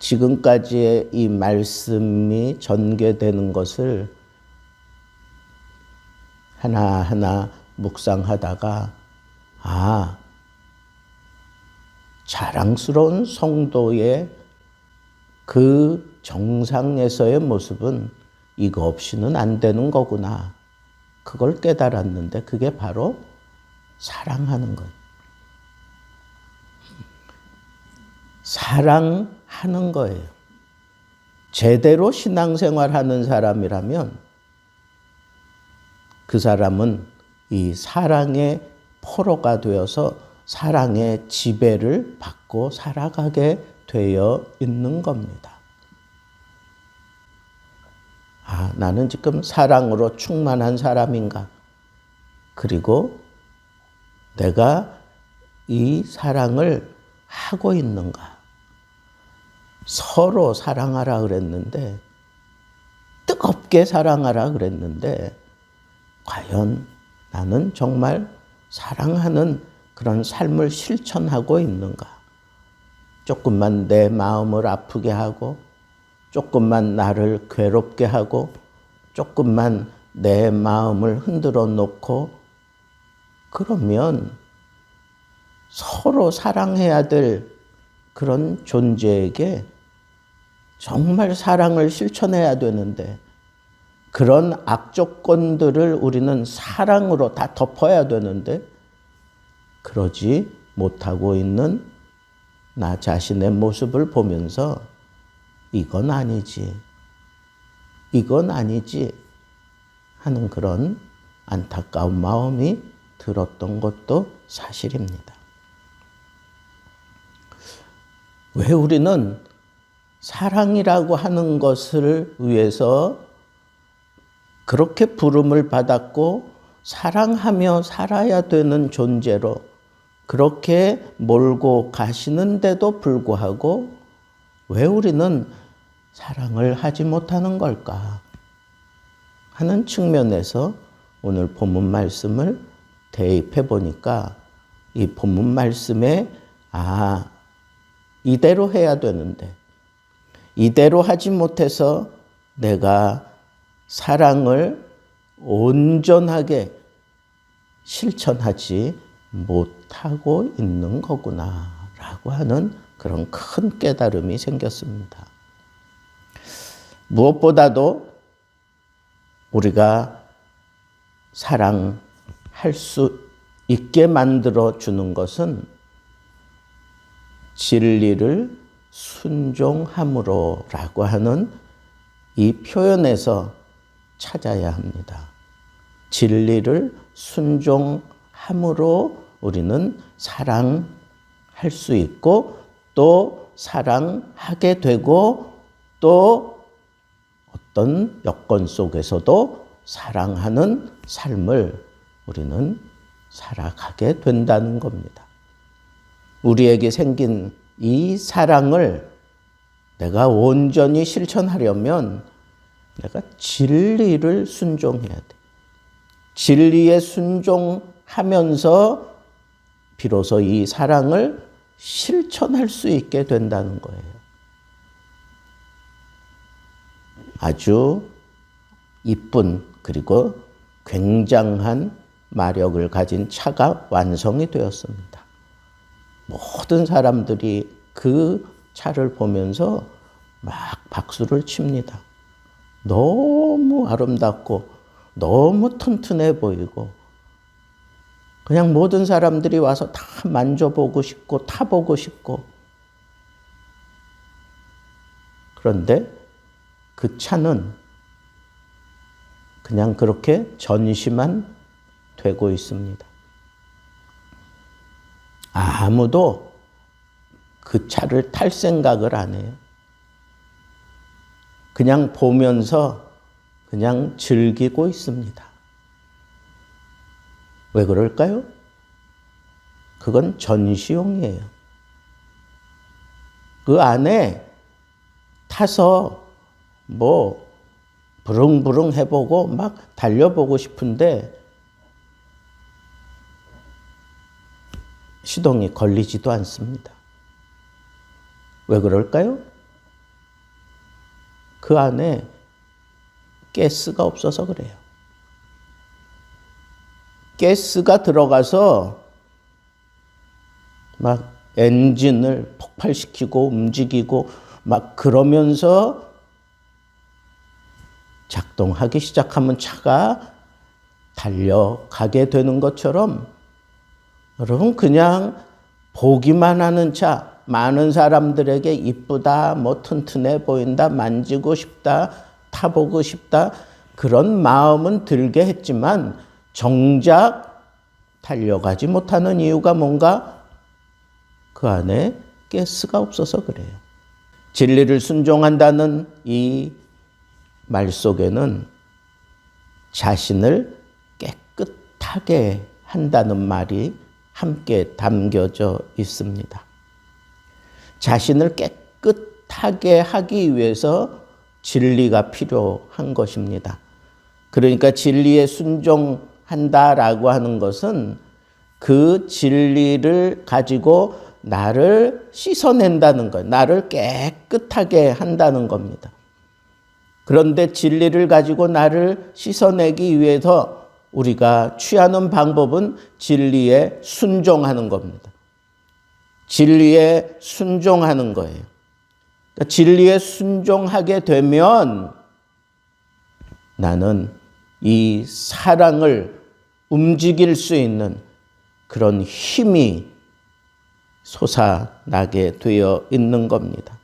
지금까지의 이 말씀이 전개되는 것을 하나하나 묵상하다가 자랑스러운 성도의 그 정상에서의 모습은 이거 없이는 안 되는 거구나. 그걸 깨달았는데 그게 바로 사랑하는 거예요. 사랑하는 거예요. 제대로 신앙생활하는 사람이라면 그 사람은 이 사랑의 포로가 되어서 사랑의 지배를 받고 살아가게 되어 있는 겁니다. 나는 지금 사랑으로 충만한 사람인가? 그리고 내가 이 사랑을 하고 있는가? 서로 사랑하라 그랬는데, 뜨겁게 사랑하라 그랬는데, 과연 나는 정말 사랑하는 그런 삶을 실천하고 있는가? 조금만 내 마음을 아프게 하고, 조금만 나를 괴롭게 하고, 조금만 내 마음을 흔들어 놓고, 그러면 서로 사랑해야 될 그런 존재에게 정말 사랑을 실천해야 되는데, 그런 악조건들을 우리는 사랑으로 다 덮어야 되는데 그러지 못하고 있는 나 자신의 모습을 보면서 이건 아니지 하는 그런 안타까운 마음이 들었던 것도 사실입니다. 왜 우리는 사랑이라고 하는 것을 위해서 그렇게 부름을 받았고 사랑하며 살아야 되는 존재로 그렇게 몰고 가시는데도 불구하고 왜 우리는 사랑을 하지 못하는 걸까 하는 측면에서 오늘 본문 말씀을 대입해 보니까 이 본문 말씀에 이대로 해야 되는데 이대로 하지 못해서 내가 사랑을 온전하게 실천하지 못하고 있는 거구나라고 하는 그런 큰 깨달음이 생겼습니다. 무엇보다도 우리가 사랑할 수 있게 만들어 주는 것은 진리를 순종함으로라고 하는 이 표현에서 찾아야 합니다. 진리를 순종함으로 우리는 사랑할 수 있고 또 사랑하게 되고 또 어떤 여건 속에서도 사랑하는 삶을 우리는 살아가게 된다는 겁니다. 우리에게 생긴 이 사랑을 내가 온전히 실천하려면 내가 진리를 순종해야 돼. 진리에 순종하면서 비로소 이 사랑을 실천할 수 있게 된다는 거예요. 아주 이쁜 그리고 굉장한 마력을 가진 차가 완성이 되었습니다. 모든 사람들이 그 차를 보면서 막 박수를 칩니다. 너무 아름답고 너무 튼튼해 보이고 그냥 모든 사람들이 와서 다 만져보고 싶고 타보고 싶고 그런데 그 차는 그냥 그렇게 전시만 되고 있습니다. 아무도 그 차를 탈 생각을 안 해요. 그냥 보면서 그냥 즐기고 있습니다. 왜 그럴까요? 그건 전시용이에요. 그 안에 타서 부릉부릉 해보고 막 달려보고 싶은데 시동이 걸리지도 않습니다. 왜 그럴까요? 그 안에 가스가 없어서 그래요. 가스가 들어가서 막 엔진을 폭발시키고 움직이고 막 그러면서 작동하기 시작하면 차가 달려가게 되는 것처럼 여러분 그냥 보기만 하는 차, 많은 사람들에게 이쁘다, 뭐 튼튼해 보인다, 만지고 싶다, 타보고 싶다 그런 마음은 들게 했지만 정작 달려가지 못하는 이유가 뭔가? 그 안에 가스가 없어서 그래요. 진리를 순종한다는 이 말 속에는 자신을 깨끗하게 한다는 말이 함께 담겨져 있습니다. 자신을 깨끗하게 하기 위해서 진리가 필요한 것입니다. 그러니까 진리에 순종한다라고 하는 것은 그 진리를 가지고 나를 씻어낸다는 거예요. 나를 깨끗하게 한다는 겁니다. 그런데 진리를 가지고 나를 씻어내기 위해서 우리가 취하는 방법은 진리에 순종하는 겁니다. 진리에 순종하는 거예요. 그러니까 진리에 순종하게 되면 나는 이 사랑을 움직일 수 있는 그런 힘이 솟아나게 되어 있는 겁니다.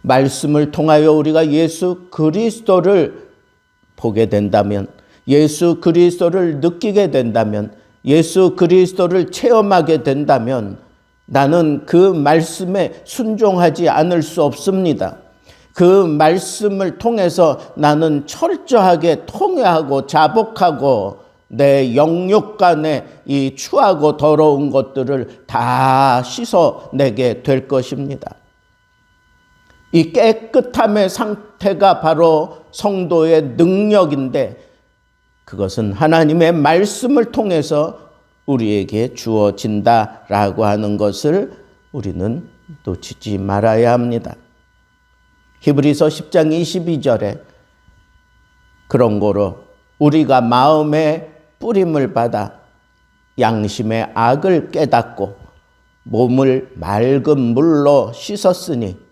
말씀을 통하여 우리가 예수 그리스도를 보게 된다면, 예수 그리스도를 느끼게 된다면, 예수 그리스도를 체험하게 된다면 나는 그 말씀에 순종하지 않을 수 없습니다. 그 말씀을 통해서 나는 철저하게 통회하고 자복하고 내 영육 간에 이 추하고 더러운 것들을 다 씻어내게 될 것입니다. 이 깨끗함의 상태가 바로 성도의 능력인데 그것은 하나님의 말씀을 통해서 우리에게 주어진다라고 하는 것을 우리는 놓치지 말아야 합니다. 히브리서 10장 22절에 그런 거로 우리가 마음의 뿌림을 받아 양심의 악을 깨닫고 몸을 맑은 물로 씻었으니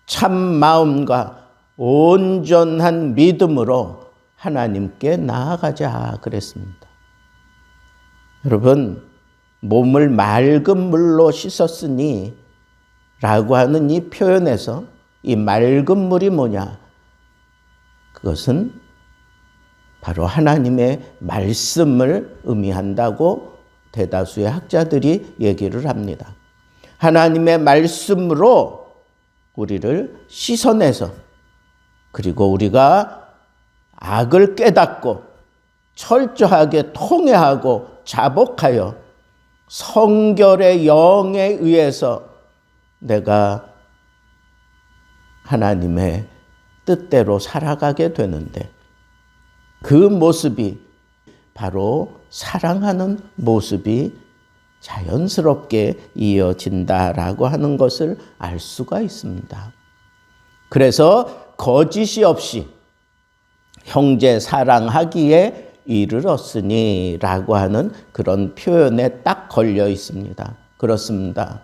참 마음과 온전한 믿음으로 하나님께 나아가자 그랬습니다. 여러분, 몸을 맑은 물로 씻었으니 라고 하는 이 표현에서 이 맑은 물이 뭐냐? 그것은 바로 하나님의 말씀을 의미한다고 대다수의 학자들이 얘기를 합니다. 하나님의 말씀으로 우리를 씻어내서 그리고 우리가 악을 깨닫고 철저하게 통회하고 자복하여 성결의 영에 의해서 내가 하나님의 뜻대로 살아가게 되는데 그 모습이 바로 사랑하는 모습이 자연스럽게 이어진다라고 하는 것을 알 수가 있습니다. 그래서 거짓이 없이 형제 사랑하기에 이르렀으니 라고 하는 그런 표현에 딱 걸려 있습니다. 그렇습니다.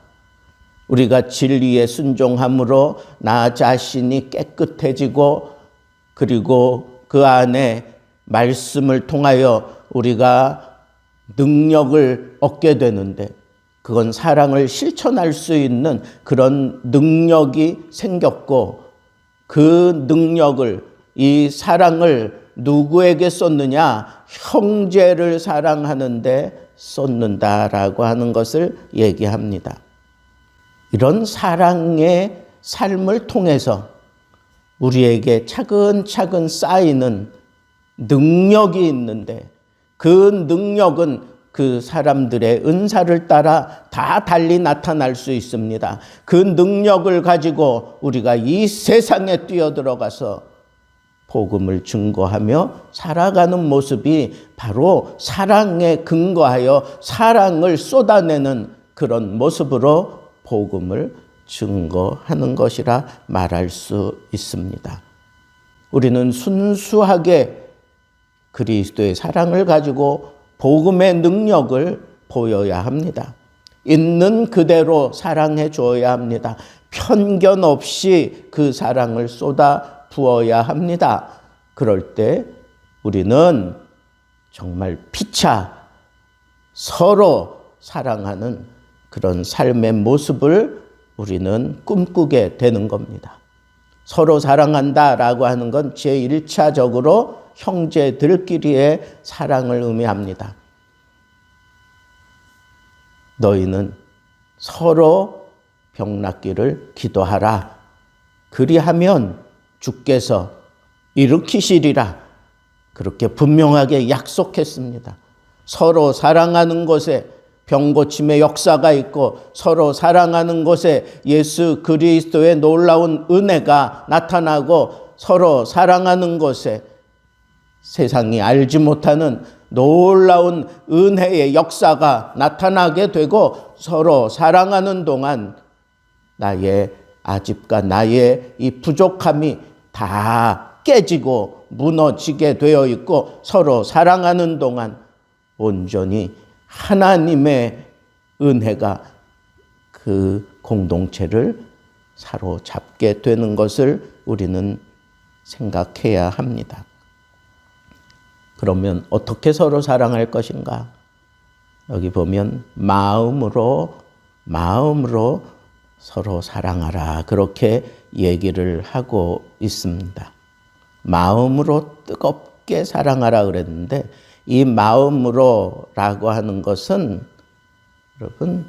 우리가 진리에 순종함으로 나 자신이 깨끗해지고 그리고 그 안에 말씀을 통하여 우리가 능력을 얻게 되는데 그건 사랑을 실천할 수 있는 그런 능력이 생겼고 그 능력을 이 사랑을 누구에게 쏟느냐? 형제를 사랑하는데 쏟는다라고 하는 것을 얘기합니다. 이런 사랑의 삶을 통해서 우리에게 차근차근 쌓이는 능력이 있는데 그 능력은 그 사람들의 은사를 따라 다 달리 나타날 수 있습니다. 그 능력을 가지고 우리가 이 세상에 뛰어들어가서 복음을 증거하며 살아가는 모습이 바로 사랑에 근거하여 사랑을 쏟아내는 그런 모습으로 복음을 증거하는 것이라 말할 수 있습니다. 우리는 순수하게 그리스도의 사랑을 가지고 복음의 능력을 보여야 합니다. 있는 그대로 사랑해 줘야 합니다. 편견 없이 그 사랑을 쏟아 부어야 합니다. 그럴 때 우리는 정말 피차 서로 사랑하는 그런 삶의 모습을 우리는 꿈꾸게 되는 겁니다. 서로 사랑한다라고 하는 건 제1차적으로 형제들끼리의 사랑을 의미합니다. 너희는 서로 병낫기를 기도하라. 그리하면 주께서 일으키시리라. 그렇게 분명하게 약속했습니다. 서로 사랑하는 곳에 병고침의 역사가 있고 서로 사랑하는 곳에 예수 그리스도의 놀라운 은혜가 나타나고 서로 사랑하는 곳에 세상이 알지 못하는 놀라운 은혜의 역사가 나타나게 되고 서로 사랑하는 동안 나의 아집과 나의 이 부족함이 다 깨지고 무너지게 되어 있고 서로 사랑하는 동안 온전히 하나님의 은혜가 그 공동체를 사로잡게 되는 것을 우리는 생각해야 합니다. 그러면 어떻게 서로 사랑할 것인가? 여기 보면 마음으로 서로 사랑하라. 그렇게 얘기를 하고 있습니다. 마음으로 뜨겁게 사랑하라 그랬는데 이 마음으로라고 하는 것은 여러분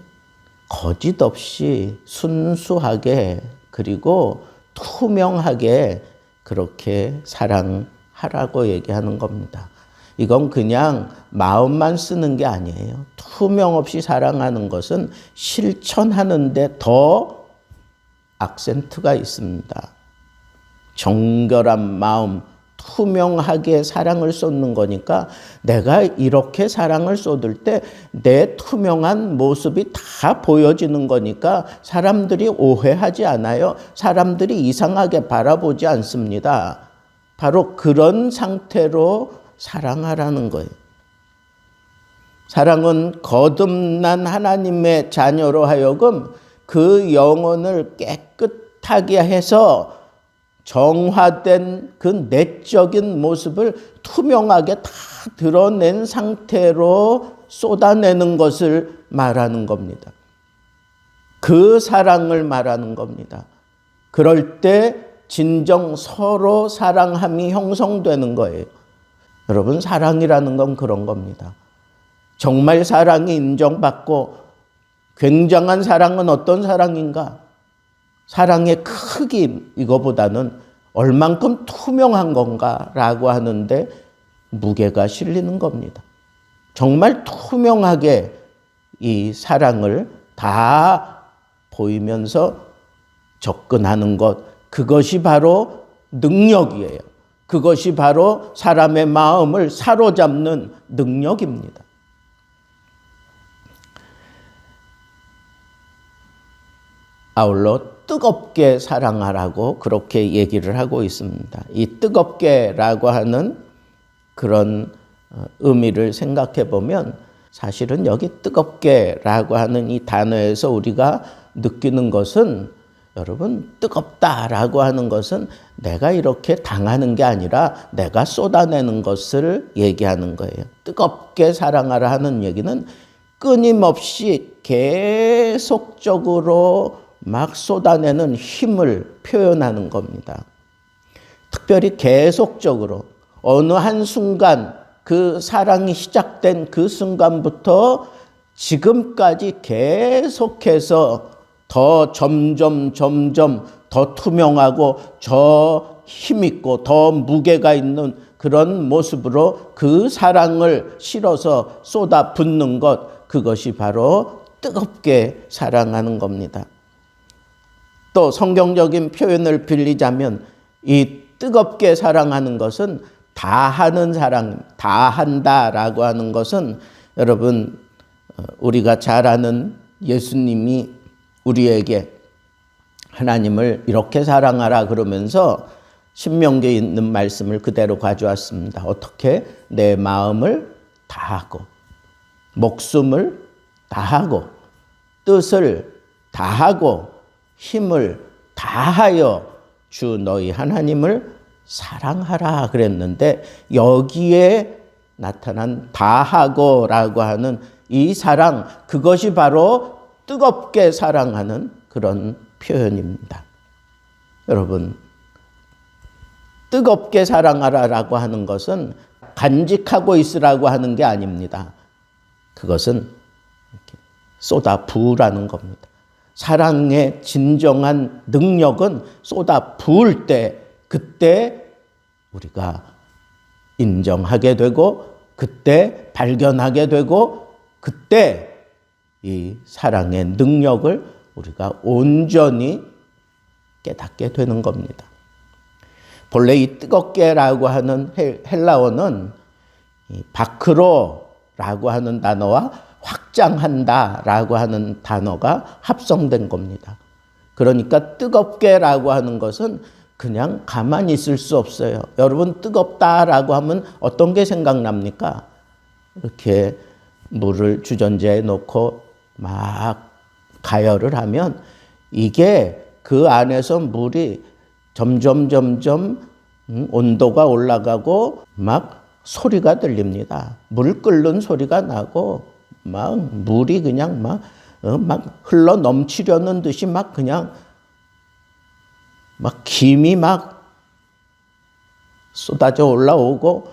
거짓 없이 순수하게 그리고 투명하게 그렇게 사랑하라고 얘기하는 겁니다. 이건 그냥 마음만 쓰는 게 아니에요. 투명 없이 사랑하는 것은 실천하는데 더 악센트가 있습니다. 정결한 마음, 투명하게 사랑을 쏟는 거니까 내가 이렇게 사랑을 쏟을 때 내 투명한 모습이 다 보여지는 거니까 사람들이 오해하지 않아요. 사람들이 이상하게 바라보지 않습니다. 바로 그런 상태로 사랑하라는 거예요. 사랑은 거듭난 하나님의 자녀로 하여금 그 영혼을 깨끗하게 해서 정화된 그 내적인 모습을 투명하게 다 드러낸 상태로 쏟아내는 것을 말하는 겁니다. 그 사랑을 말하는 겁니다. 그럴 때 진정 서로 사랑함이 형성되는 거예요. 여러분, 사랑이라는 건 그런 겁니다. 정말 사랑이 인정받고 굉장한 사랑은 어떤 사랑인가? 사랑의 크기 이거보다는 얼만큼 투명한 건가라고 하는데 무게가 실리는 겁니다. 정말 투명하게 이 사랑을 다 보이면서 접근하는 것, 그것이 바로 능력이에요. 그것이 바로 사람의 마음을 사로잡는 능력입니다. 아울러 뜨겁게 사랑하라고 그렇게 얘기를 하고 있습니다. 이 뜨겁게라고 하는 그런 의미를 생각해 보면 사실은 여기 뜨겁게라고 하는 이 단어에서 우리가 느끼는 것은 여러분 뜨겁다라고 하는 것은 내가 이렇게 당하는 게 아니라 내가 쏟아내는 것을 얘기하는 거예요. 뜨겁게 사랑하라 하는 얘기는 끊임없이 계속적으로 막 쏟아내는 힘을 표현하는 겁니다. 특별히 계속적으로 어느 한순간 그 사랑이 시작된 그 순간부터 지금까지 계속해서 더 점점 더 투명하고 더 힘있고 더 무게가 있는 그런 모습으로 그 사랑을 실어서 쏟아붓는 것, 그것이 바로 뜨겁게 사랑하는 겁니다. 또 성경적인 표현을 빌리자면 이 뜨겁게 사랑하는 것은 다하는 사랑, 다한다라고 하는 것은 여러분 우리가 잘 아는 예수님이 우리에게 하나님을 이렇게 사랑하라 그러면서 신명기에 있는 말씀을 그대로 가져왔습니다. 어떻게? 내 마음을 다하고 목숨을 다하고 뜻을 다하고 힘을 다하여 주 너희 하나님을 사랑하라 그랬는데, 여기에 나타난 다하고라고 하는 이 사랑, 그것이 바로 뜨겁게 사랑하는 그런 표현입니다. 여러분, 뜨겁게 사랑하라라고 하는 것은 간직하고 있으라고 하는 게 아닙니다. 그것은 쏟아 부으라는 겁니다. 사랑의 진정한 능력은 쏟아 부을 때, 그때 우리가 인정하게 되고, 그때 발견하게 되고, 그때 이 사랑의 능력을 우리가 온전히 깨닫게 되는 겁니다. 본래 이 뜨겁게라고 하는 헬라어는 바크로라고 하는 단어와 확장한다라고 하는 단어가 합성된 겁니다. 그러니까 뜨겁게라고 하는 것은 그냥 가만히 있을 수 없어요. 여러분, 뜨겁다라고 하면 어떤 게 생각납니까? 이렇게 물을 주전자에 넣고 막 가열을 하면 이게 그 안에서 물이 점점 온도가 올라가고 막 소리가 들립니다. 물 끓는 소리가 나고 막 물이 그냥 막 흘러 넘치려는 듯이 막 그냥 막 김이 막 쏟아져 올라오고,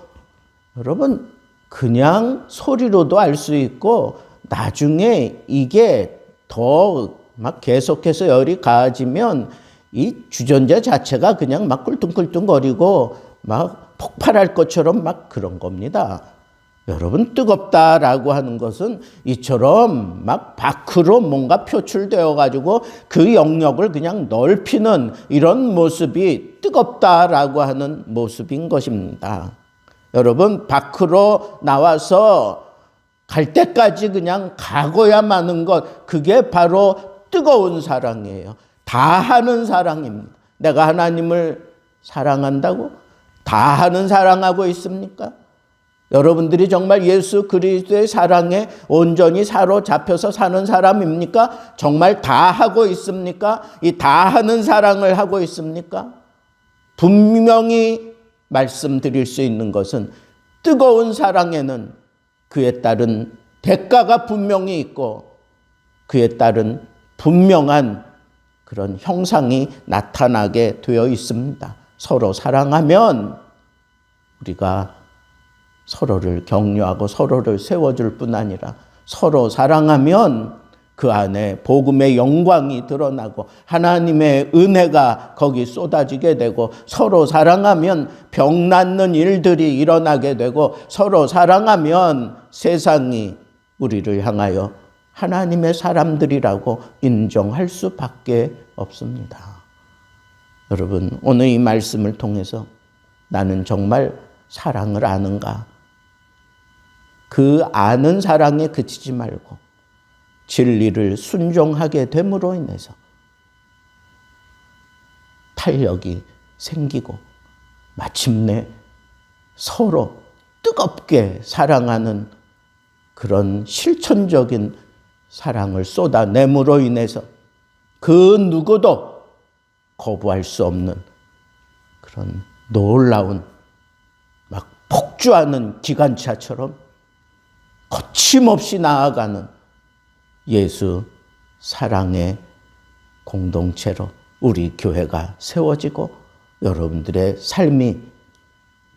여러분 그냥 소리로도 알 수 있고, 나중에 이게 더 막 계속해서 열이 가해지면 이 주전자 자체가 그냥 막 꿀뚱꿀뚱거리고 막 폭발할 것처럼 막 그런 겁니다. 여러분, 뜨겁다라고 하는 것은 이처럼 막 밖으로 뭔가 표출되어 가지고 그 영역을 그냥 넓히는 이런 모습이 뜨겁다라고 하는 모습인 것입니다. 여러분, 밖으로 나와서 갈 때까지 그냥 가고야 마는 것, 그게 바로 뜨거운 사랑이에요. 다하는 사랑입니다. 내가 하나님을 사랑한다고? 다하는 사랑하고 있습니까? 여러분들이 정말 예수 그리스도의 사랑에 온전히 사로잡혀서 사는 사람입니까? 정말 다하고 있습니까? 이 다하는 사랑을 하고 있습니까? 분명히 말씀드릴 수 있는 것은 뜨거운 사랑에는 그에 따른 대가가 분명히 있고, 그에 따른 분명한 그런 형상이 나타나게 되어 있습니다. 서로 사랑하면 우리가 서로를 격려하고 서로를 세워줄 뿐 아니라, 서로 사랑하면 그 안에 복음의 영광이 드러나고 하나님의 은혜가 거기 쏟아지게 되고, 서로 사랑하면 병 낫는 일들이 일어나게 되고, 서로 사랑하면 세상이 우리를 향하여 하나님의 사람들이라고 인정할 수밖에 없습니다. 여러분, 오늘 이 말씀을 통해서 나는 정말 사랑을 아는가? 그 아는 사랑에 그치지 말고 진리를 순종하게 됨으로 인해서 탄력이 생기고 마침내 서로 뜨겁게 사랑하는 그런 실천적인 사랑을 쏟아냄으로 인해서 그 누구도 거부할 수 없는 그런 놀라운 막 폭주하는 기관차처럼 거침없이 나아가는 예수 사랑의 공동체로 우리 교회가 세워지고, 여러분들의 삶이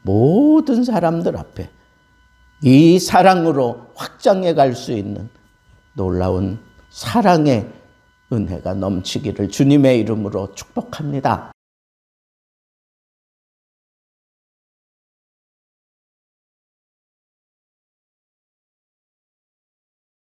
모든 사람들 앞에 이 사랑으로 확장해 갈 수 있는 놀라운 사랑의 은혜가 넘치기를 주님의 이름으로 축복합니다.